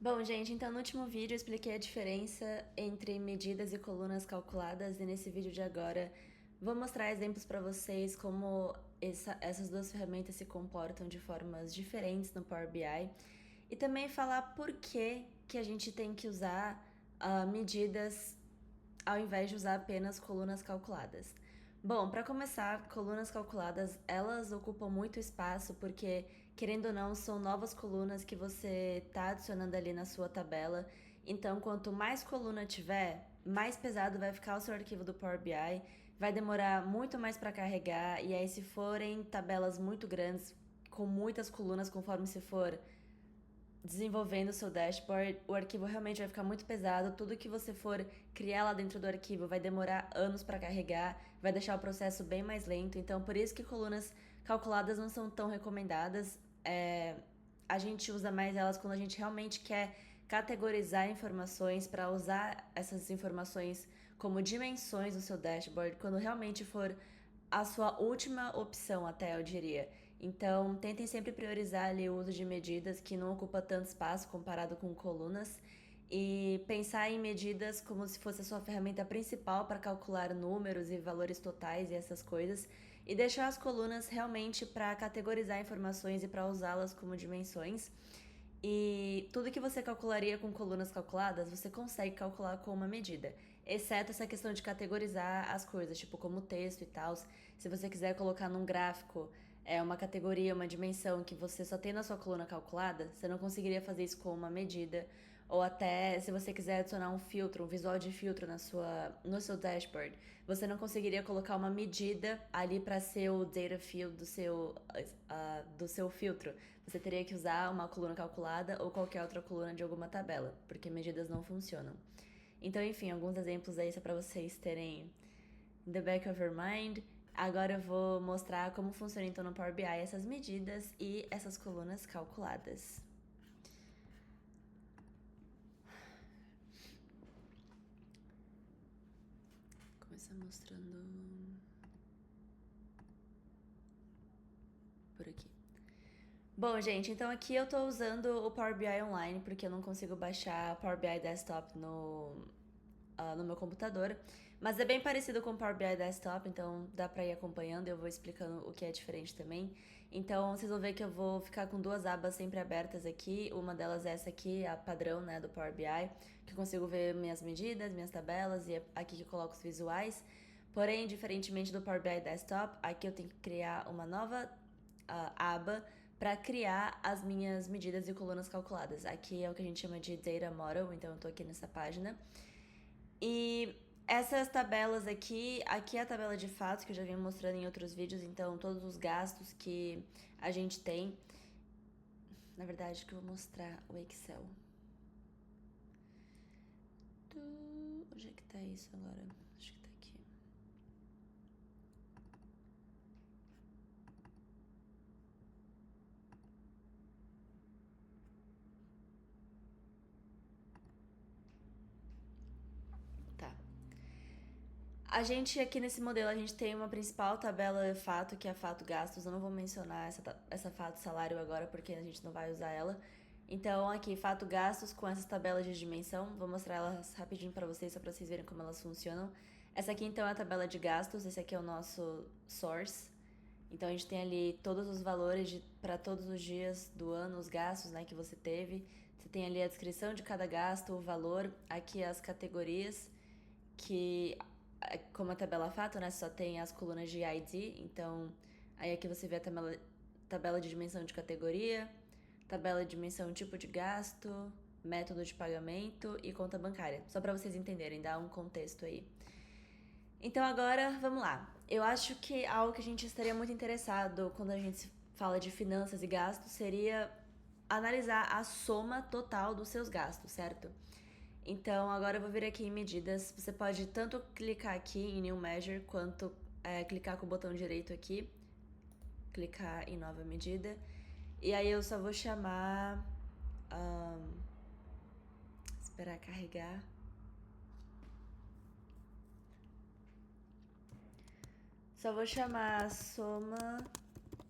Bom, gente, então no último vídeo eu expliquei a diferença entre medidas e colunas calculadas e nesse vídeo de agora vou mostrar exemplos para vocês como essas duas ferramentas se comportam de formas diferentes no Power BI e também falar por que a gente tem que usar medidas ao invés de usar apenas colunas calculadas. Bom, para começar, colunas calculadas, elas ocupam muito espaço porque, querendo ou não, são novas colunas que você está adicionando ali na sua tabela. Então, quanto mais coluna tiver, mais pesado vai ficar o seu arquivo do Power BI, vai demorar muito mais para carregar, e aí se forem tabelas muito grandes, com muitas colunas, conforme se for desenvolvendo o seu dashboard, o arquivo realmente vai ficar muito pesado. Tudo que você for criar lá dentro do arquivo vai demorar anos para carregar, vai deixar o processo bem mais lento. Então, por isso que colunas calculadas não são tão recomendadas. A gente usa mais elas quando a gente realmente quer categorizar informações para usar essas informações como dimensões no seu dashboard, quando realmente for a sua última opção, até eu diria. Então, tentem sempre priorizar ali o uso de medidas que não ocupa tanto espaço comparado com colunas e pensar em medidas como se fosse a sua ferramenta principal para calcular números e valores totais e essas coisas, e deixar as colunas realmente para categorizar informações e para usá-las como dimensões. E tudo que você calcularia com colunas calculadas, você consegue calcular com uma medida. Exceto essa questão de categorizar as coisas, tipo como texto e tal. Se você quiser colocar num gráfico uma categoria, uma dimensão que você só tem na sua coluna calculada, você não conseguiria fazer isso com uma medida. Ou até se você quiser adicionar um filtro, um visual de filtro no seu dashboard, você não conseguiria colocar uma medida ali para ser o data field do seu filtro. Você teria que usar uma coluna calculada ou qualquer outra coluna de alguma tabela, porque medidas não funcionam. Então, enfim, alguns exemplos aí só para vocês terem in the back of your mind. Agora eu vou mostrar como funciona então no Power BI essas medidas e essas colunas calculadas. Vou começar mostrando por aqui. Bom, gente, então aqui eu tô usando o Power BI Online porque eu não consigo baixar Power BI Desktop no meu computador, mas é bem parecido com o Power BI Desktop, então dá pra ir acompanhando e eu vou explicando o que é diferente também. Então vocês vão ver que eu vou ficar com duas abas sempre abertas aqui, uma delas é essa aqui, a padrão, né, do Power BI, que eu consigo ver minhas medidas, minhas tabelas e é aqui que eu coloco os visuais. Porém, diferentemente do Power BI Desktop, aqui eu tenho que criar uma nova aba para criar as minhas medidas e colunas calculadas. Aqui é o que a gente chama de Data Model, então eu tô aqui nessa página. E essas tabelas aqui é a tabela de fatos que eu já vim mostrando em outros vídeos, então todos os gastos que a gente tem. Na verdade, que eu vou mostrar o Excel. Onde é que tá isso agora? Acho que tá aqui. Tá. A gente aqui nesse modelo, a gente tem uma principal tabela fato, que é a fato gastos. Eu não vou mencionar essa fato salário agora, porque a gente não vai usar ela. Então aqui, fato gastos com essas tabelas de dimensão. Vou mostrar elas rapidinho pra vocês, só pra vocês verem como elas funcionam. Essa aqui então é a tabela de gastos, esse aqui é o nosso source. Então a gente tem ali todos os valores para todos os dias do ano, os gastos, né, que você teve. Você tem ali a descrição de cada gasto, o valor, aqui as categorias, que como a tabela fato, né, só tem as colunas de ID, então aí aqui você vê a tabela de dimensão de categoria, tabela de dimensão tipo de gasto, método de pagamento e conta bancária, só para vocês entenderem, dá um contexto aí. Então agora, vamos lá. Eu acho que algo que a gente estaria muito interessado quando a gente fala de finanças e gastos seria analisar a soma total dos seus gastos, certo? Então agora eu vou vir aqui em medidas. Você pode tanto clicar aqui em New Measure quanto clicar com o botão direito aqui, clicar em nova medida. E aí eu só vou chamar. Esperar carregar. Só vou chamar soma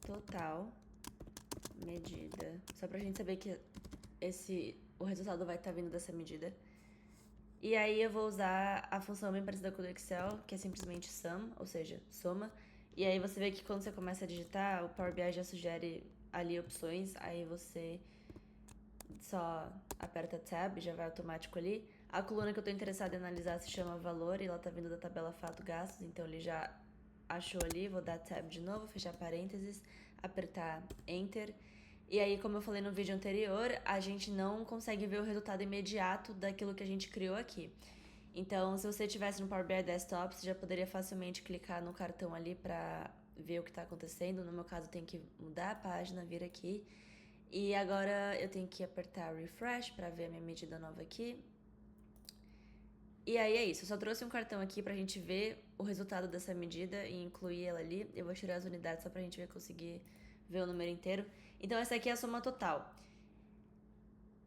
total medida. Só pra gente saber que o resultado vai estar vindo dessa medida. E aí eu vou usar a função bem parecida com o do Excel, que é simplesmente sum, ou seja, soma. E aí você vê que quando você começa a digitar, o Power BI já sugere ali opções, aí você só aperta Tab, já vai automático ali. A coluna que eu tô interessada em analisar se chama valor e ela tá vindo da tabela fato gastos, então ele já achou ali, vou dar Tab de novo, fechar parênteses, apertar Enter. E aí, como eu falei no vídeo anterior, a gente não consegue ver o resultado imediato daquilo que a gente criou aqui. Então, se você tivesse no Power BI Desktop, você já poderia facilmente clicar no cartão ali para ver o que está acontecendo. No meu caso, eu tenho que mudar a página, vir aqui. E agora eu tenho que apertar Refresh para ver a minha medida nova aqui. E aí é isso, eu só trouxe um cartão aqui pra gente ver o resultado dessa medida e incluir ela ali. Eu vou tirar as unidades só pra gente conseguir ver o número inteiro. Então essa aqui é a soma total.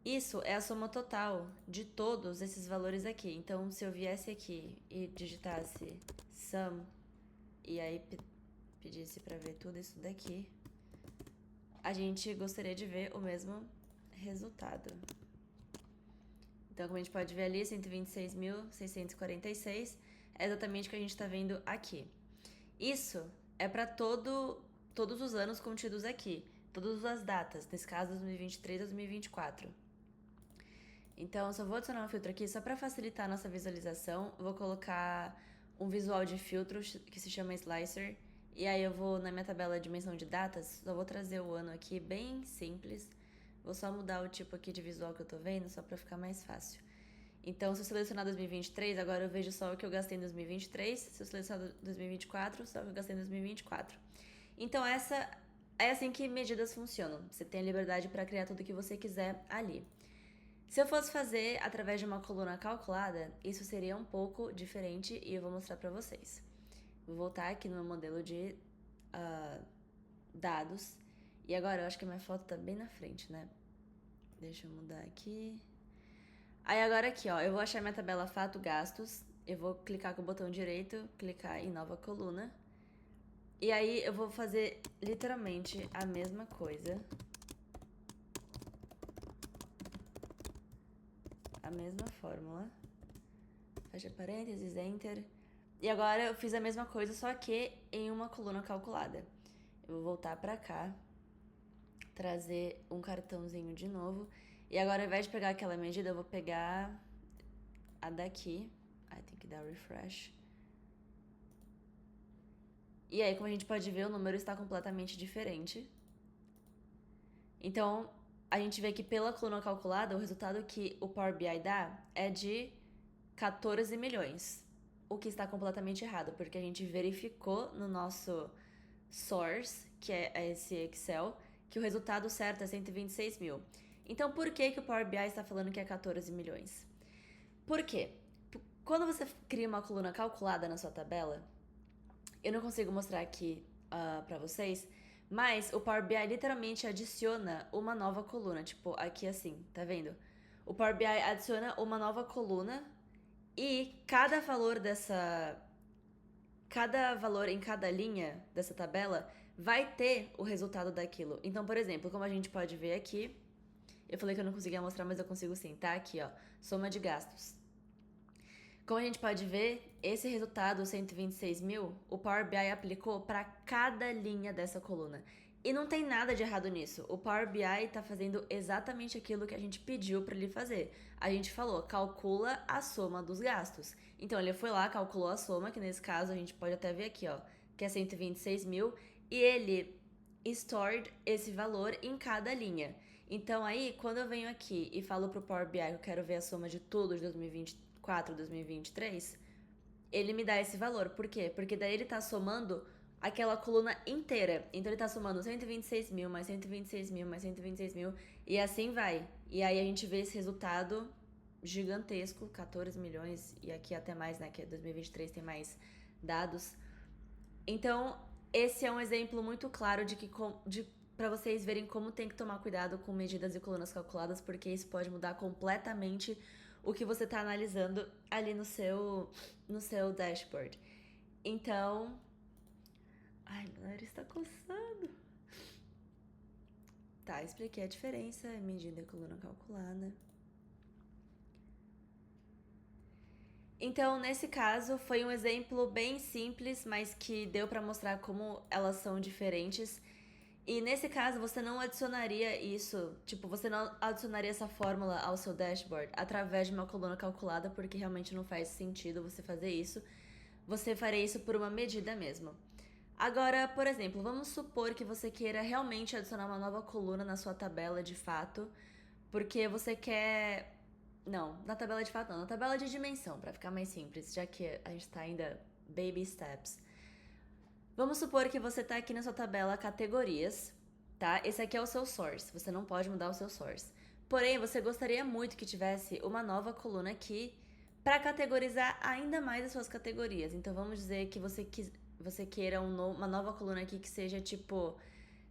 Isso é a soma total de todos esses valores aqui. Então se eu viesse aqui e digitasse sum e aí pedisse pra ver tudo isso daqui, a gente gostaria de ver o mesmo resultado. Então, como a gente pode ver ali, 126.646 é exatamente o que a gente está vendo aqui. Isso é para todos os anos contidos aqui, todas as datas, nesse caso 2023 a 2024. Então, só vou adicionar um filtro aqui só para facilitar a nossa visualização. Vou colocar um visual de filtro que se chama Slicer. E aí eu vou na minha tabela de dimensão de datas, só vou trazer o ano aqui bem simples. Vou só mudar o tipo aqui de visual que eu tô vendo, só pra ficar mais fácil. Então, se eu selecionar 2023, agora eu vejo só o que eu gastei em 2023. Se eu selecionar 2024, só o que eu gastei em 2024. Então, essa é assim que medidas funcionam. Você tem a liberdade para criar tudo o que você quiser ali. Se eu fosse fazer através de uma coluna calculada, isso seria um pouco diferente e eu vou mostrar pra vocês. Vou voltar aqui no meu modelo de dados. E agora eu acho que a minha foto tá bem na frente, né? Deixa eu mudar aqui. Aí agora aqui, ó, eu vou achar minha tabela fato gastos. Eu vou clicar com o botão direito, clicar em nova coluna. E aí eu vou fazer literalmente a mesma coisa. A mesma fórmula. Fecha parênteses, enter. E agora eu fiz a mesma coisa, só que em uma coluna calculada. Eu vou voltar pra cá, trazer um cartãozinho de novo. E agora, ao invés de pegar aquela medida, eu vou pegar a daqui. Aí tem que dar refresh. E aí, como a gente pode ver, o número está completamente diferente. Então, a gente vê que pela coluna calculada, o resultado que o Power BI dá é de 14 milhões. O que está completamente errado, porque a gente verificou no nosso source, que é esse Excel, que o resultado certo é 126 mil. Então, por que o Power BI está falando que é 14 milhões? Por quê? Quando você cria uma coluna calculada na sua tabela, eu não consigo mostrar aqui pra vocês, mas o Power BI literalmente adiciona uma nova coluna, tipo aqui assim, tá vendo? O Power BI adiciona uma nova coluna e cada valor em cada linha dessa tabela vai ter o resultado daquilo. Então, por exemplo, como a gente pode ver aqui, eu falei que eu não conseguia mostrar, mas eu consigo sim, tá? Aqui, ó, soma de gastos. Como a gente pode ver, esse resultado, 126 mil, o Power BI aplicou para cada linha dessa coluna. E não tem nada de errado nisso. O Power BI está fazendo exatamente aquilo que a gente pediu para ele fazer. A gente falou, calcula a soma dos gastos. Então ele foi lá, calculou a soma, que nesse caso a gente pode até ver aqui, ó, que é 126 mil, e ele stored esse valor em cada linha. Então aí, quando eu venho aqui e falo pro Power BI que eu quero ver a soma de tudo de 2024 2023, ele me dá esse valor. Por quê? Porque daí ele tá somando aquela coluna inteira. Então ele tá somando 126 mil, mais 126 mil, mais 126 mil, e assim vai. E aí a gente vê esse resultado gigantesco, 14 milhões, e aqui até mais, né, que 2023 tem mais dados. Então, esse é um exemplo muito claro para vocês verem como tem que tomar cuidado com medidas e colunas calculadas, porque isso pode mudar completamente o que você está analisando ali no seu dashboard. Então, ai, meu nariz está coçando. Tá, expliquei a diferença, medida e coluna calculada. Então, nesse caso, foi um exemplo bem simples, mas que deu para mostrar como elas são diferentes. E nesse caso, você não adicionaria isso, tipo, você não adicionaria essa fórmula ao seu dashboard através de uma coluna calculada, porque realmente não faz sentido você fazer isso. Você faria isso por uma medida mesmo. Agora, por exemplo, vamos supor que você queira realmente adicionar uma nova coluna na sua tabela de fato, porque você quer. Não, na tabela de fato não, na tabela de dimensão, para ficar mais simples, já que a gente tá ainda baby steps. Vamos supor que você tá aqui na sua tabela categorias, tá? Esse aqui é o seu source, você não pode mudar o seu source. Porém, você gostaria muito que tivesse uma nova coluna aqui para categorizar ainda mais as suas categorias. Então vamos dizer que você queira uma nova coluna aqui que seja tipo,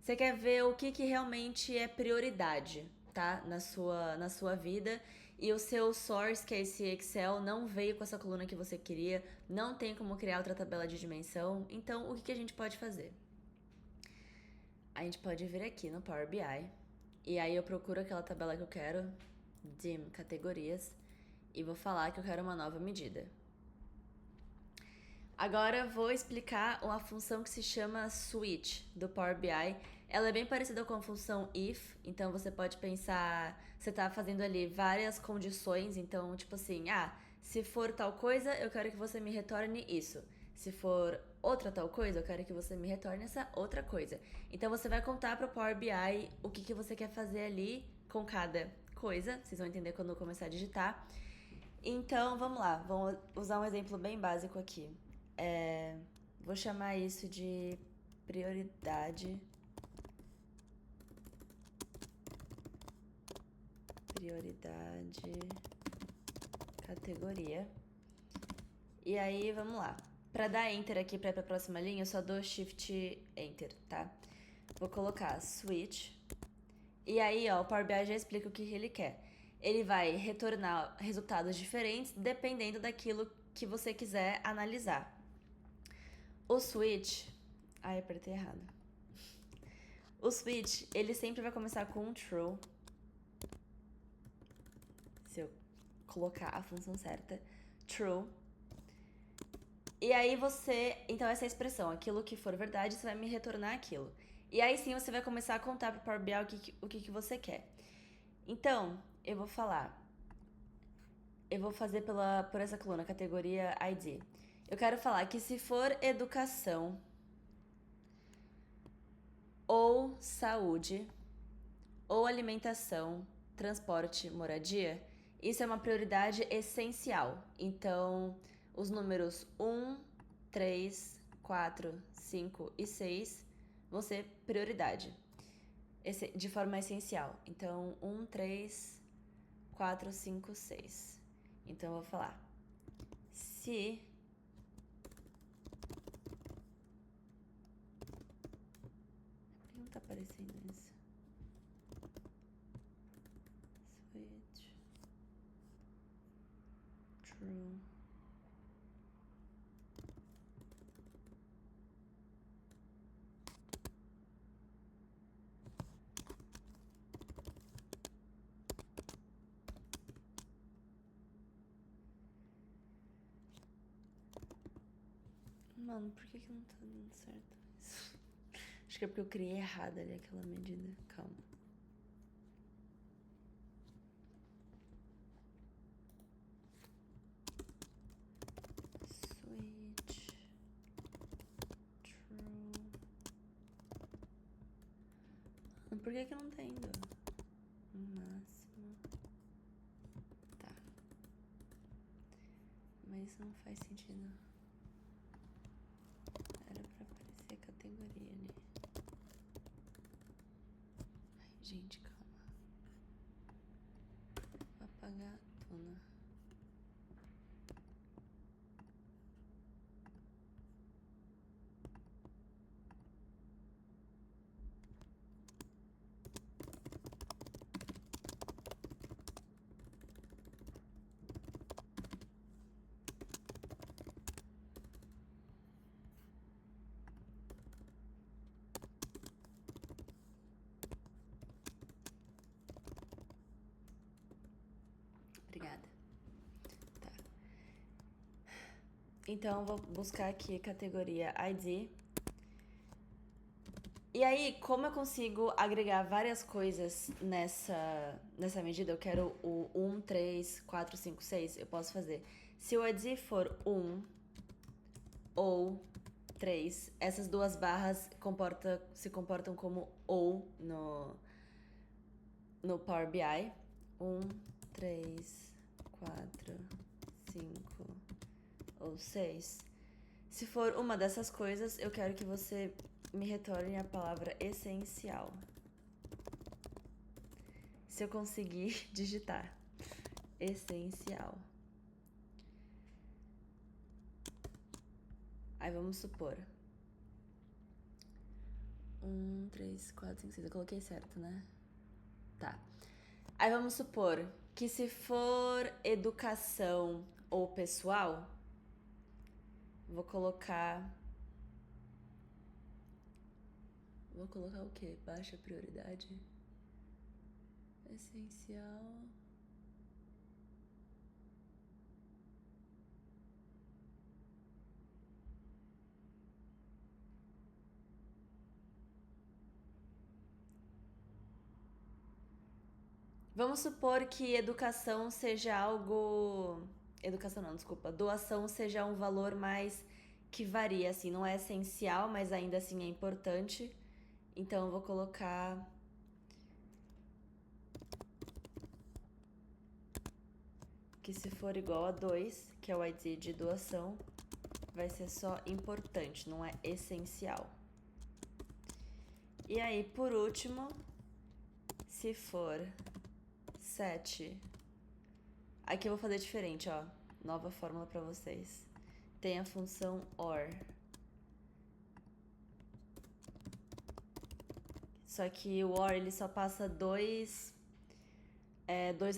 você quer ver o que realmente é prioridade, tá? Na sua vida. E o seu source, que é esse Excel, não veio com essa coluna que você queria, não tem como criar outra tabela de dimensão. Então, o que a gente pode fazer? A gente pode vir aqui no Power BI, e aí eu procuro aquela tabela que eu quero, dim, categorias, e vou falar que eu quero uma nova medida. Agora vou explicar uma função que se chama switch do Power BI. Ela é bem parecida com a função if, então você pode pensar, você tá fazendo ali várias condições, então tipo assim, se for tal coisa, eu quero que você me retorne isso. Se for outra tal coisa, eu quero que você me retorne essa outra coisa. Então você vai contar para o Power BI o que você quer fazer ali com cada coisa, vocês vão entender quando eu começar a digitar. Então, vamos lá, vamos usar um exemplo bem básico aqui. Vou chamar isso de prioridade. Prioridade, categoria. E aí, vamos lá. Para dar enter aqui para ir para a próxima linha, eu só dou shift enter, tá? Vou colocar switch. E aí, ó, o Power BI já explica o que ele quer. Ele vai retornar resultados diferentes dependendo daquilo que você quiser analisar. O switch... Ai, apertei errado. O switch, ele sempre vai começar com um true. Se eu colocar a função certa. True. E aí você... Então essa é a expressão. Aquilo que for verdade, você vai me retornar aquilo. E aí sim você vai começar a contar pro Power BI o que você quer. Então, eu vou falar... Eu vou fazer por essa coluna, categoria ID. Eu quero falar que se for educação ou saúde ou alimentação, transporte, moradia, isso é uma prioridade essencial. Então, os números 1, 3, 4, 5 e 6 vão ser prioridade, de forma essencial. Então, 1, 3, 4, 5, 6. Então, eu vou falar. Se por que não tá aparecendo isso? Switch. True. Mano, por que não tá dando certo isso? Acho que é porque eu criei errado ali aquela medida. Calma. Switch. True. Mano, por que não tá indo? Máximo. Tá. Mas isso não faz sentido. Era pra aparecer a categoria ali. Ai, gente, calma. Vou apagar a tona. Obrigada. Tá. Então, eu vou buscar aqui categoria ID. E aí, como eu consigo agregar várias coisas nessa medida, eu quero o 1, 3, 4, 5, 6, eu posso fazer. Se o ID for 1 ou 3, essas duas barras se comportam como ou no Power BI. 1, 3, 4, 5 ou 6. Se for uma dessas coisas, eu quero que você me retorne a palavra essencial. Se eu conseguir digitar essencial. Aí vamos supor. 1, 3, 4, 5, 6. Eu coloquei certo, né? Tá. Aí vamos supor que se for educação ou pessoal, vou colocar o quê? Baixa prioridade? Essencial. Vamos supor que educação seja algo. Educação não, desculpa. Doação seja um valor mais que varia, assim. Não é essencial, mas ainda assim é importante. Então eu vou colocar. Que se for igual a 2, que é o ID de doação, vai ser só importante, não é essencial. E aí, por último, se for 7, aqui eu vou fazer diferente, ó. Nova fórmula pra vocês. Tem a função OR. Só que o OR, ele só passa dois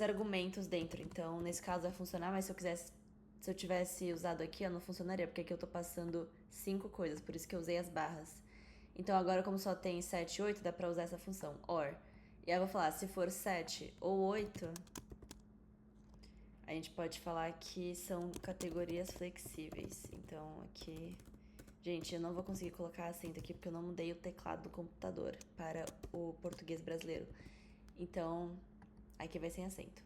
argumentos dentro. Então, nesse caso vai funcionar, mas se eu tivesse usado aqui, ó, não funcionaria, porque aqui eu tô passando 5 coisas, por isso que eu usei as barras. Então agora, como só tem 7 e 8, dá pra usar essa função, OR. E aí eu vou falar, se for 7 ou 8, a gente pode falar que são categorias flexíveis. Então aqui... Gente, eu não vou conseguir colocar acento aqui porque eu não mudei o teclado do computador para o português brasileiro. Então, aqui vai sem acento.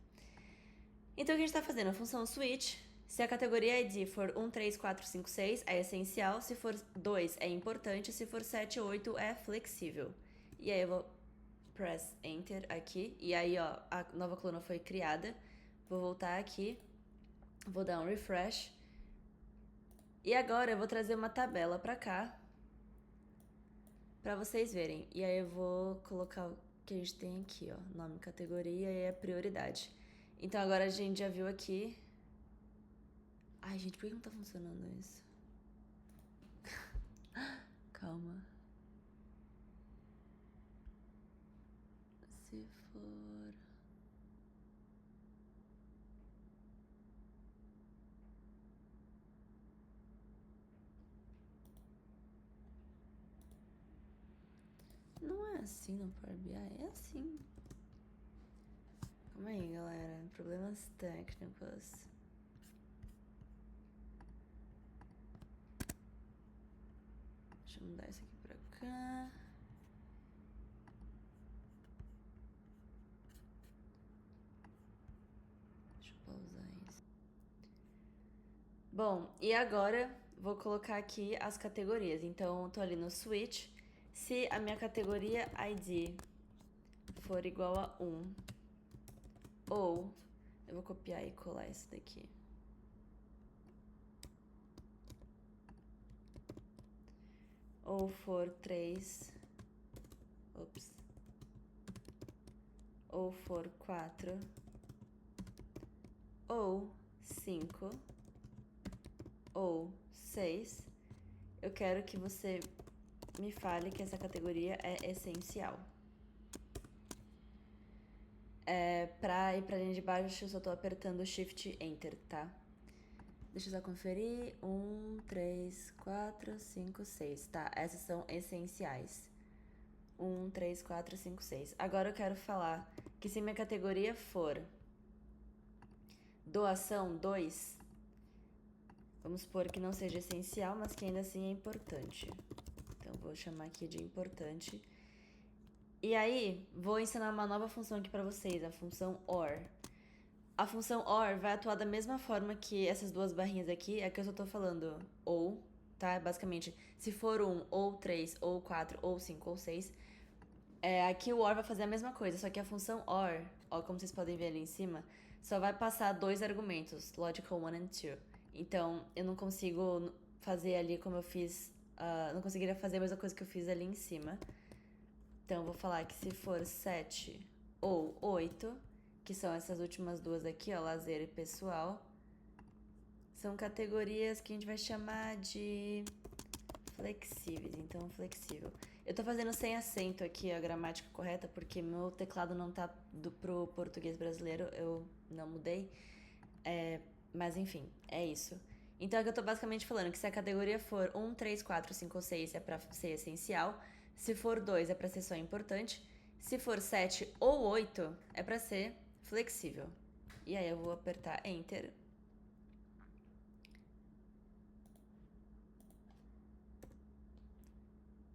Então o que a gente tá fazendo? A função switch. Se a categoria ID for 1, 3, 4, 5, 6 é essencial, se for 2 é importante, se for 7 ou 8 é flexível. E aí eu vou press enter aqui, e aí ó, a nova coluna foi criada. Vou voltar aqui, vou dar um refresh. E agora eu vou trazer uma tabela pra cá, pra vocês verem. E aí eu vou colocar o que a gente tem aqui, ó, nome, categoria e a prioridade. Então agora a gente já viu aqui. Ai, gente, por que não tá funcionando isso? Calma. Se for... Não é assim no Power BI, é assim. Calma aí, galera. Problemas técnicos. Deixa eu mudar isso aqui pra cá. Deixa eu pausar isso. Bom, e agora vou colocar aqui as categorias. Então, eu tô ali no switch. Se a minha categoria ID for igual a 1, ou eu vou copiar e colar isso daqui. Ou for 3, ou for 4, ou 5, ou 6, eu quero que você me fale que essa categoria é essencial. Pra ir pra linha de baixo, eu só tô apertando Shift Enter, tá? Deixa eu só conferir. 1, 3, 4, 5, 6. Tá, essas são essenciais. 1, 3, 4, 5, 6. Agora eu quero falar que se minha categoria for doação 2, Vamos supor que não seja essencial, mas que ainda assim é importante. Então, vou chamar aqui de importante. E aí, vou ensinar uma nova função aqui pra vocês, a função OR. A função OR vai atuar da mesma forma que essas duas barrinhas aqui, é que eu só tô falando ou, tá? Basicamente, se for 1, ou 3, ou 4, ou 5, ou 6, aqui o OR vai fazer a mesma coisa, só que a função OR, ó, como vocês podem ver ali em cima, só vai passar dois argumentos, logical 1 and 2. Então, eu não consigo fazer ali como eu fiz, não conseguiria fazer a mesma coisa que eu fiz ali em cima. Então, eu vou falar que se for 7 ou 8, que são essas últimas duas aqui, ó, lazer e pessoal, são categorias que a gente vai chamar de flexíveis, então flexível. Eu tô fazendo sem acento aqui a gramática correta, porque meu teclado não tá pro português brasileiro, eu não mudei, mas enfim, é isso. Então é que eu tô basicamente falando que se a categoria for 1, 3, 4, 5 ou 6 é pra ser essencial, se for 2 é pra ser só importante, se for 7 ou 8 é pra ser flexível. E aí eu vou apertar Enter.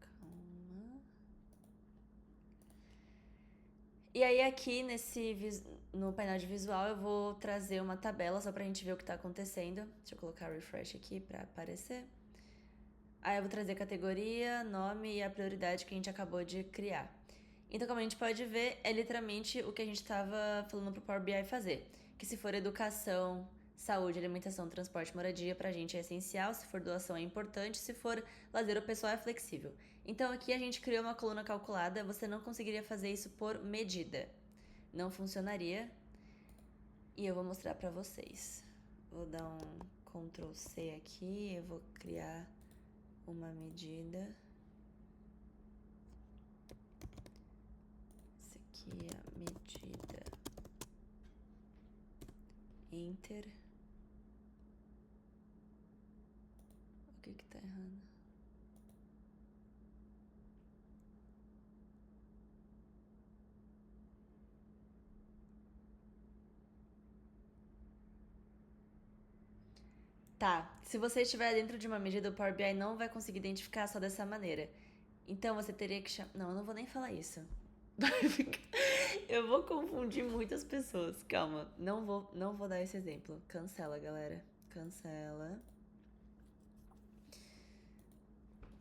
Calma. E aí aqui no painel de visual eu vou trazer uma tabela só pra gente ver o que tá acontecendo. Deixa eu colocar refresh aqui pra aparecer. Aí eu vou trazer a categoria, nome e a prioridade que a gente acabou de criar. Então, como a gente pode ver, é literalmente o que a gente estava falando pro Power BI fazer. Que se for educação, saúde, alimentação, transporte, moradia, pra gente é essencial. Se for doação é importante. Se for lazer ou pessoal é flexível. Então aqui a gente criou uma coluna calculada. Você não conseguiria fazer isso por medida. Não funcionaria. E eu vou mostrar pra vocês. Vou dar um Ctrl C aqui. Eu vou criar uma medida. Essa aqui é a medida. Enter. O que tá errado? Tá, se você estiver dentro de uma medida, o Power BI não vai conseguir identificar só dessa maneira. Então você teria que chamar. Não, eu não vou nem falar isso. Eu vou confundir muitas pessoas. Calma, não vou dar esse exemplo. Cancela, galera. Cancela.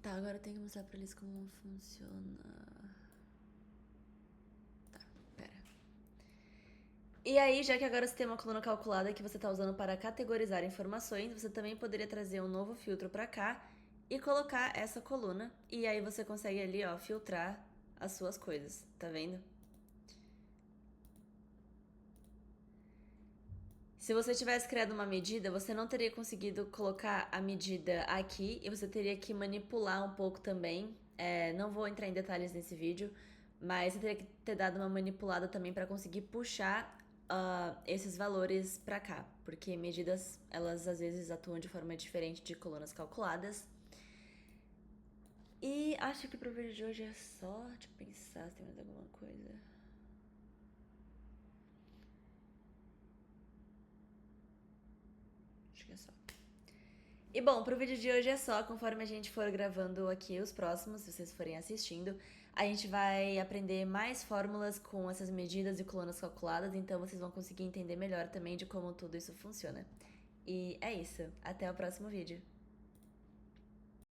Tá, agora eu tenho que mostrar pra eles como funciona. Tá, pera. E aí, já que agora você tem uma coluna calculada que você tá usando para categorizar informações, você também poderia trazer um novo filtro pra cá e colocar essa coluna. E aí você consegue ali, ó, filtrar as suas coisas, tá vendo? Se você tivesse criado uma medida, você não teria conseguido colocar a medida aqui e você teria que manipular um pouco também. Não vou entrar em detalhes nesse vídeo, mas você teria que ter dado uma manipulada também para conseguir puxar esses valores para cá, porque medidas elas às vezes atuam de forma diferente de colunas calculadas. E acho que pro vídeo de hoje é só. Deixa eu pensar se tem mais alguma coisa. Acho que é só. E bom, pro vídeo de hoje é só. Conforme a gente for gravando aqui os próximos, se vocês forem assistindo, a gente vai aprender mais fórmulas com essas medidas e colunas calculadas, então vocês vão conseguir entender melhor também de como tudo isso funciona. E é isso. Até o próximo vídeo.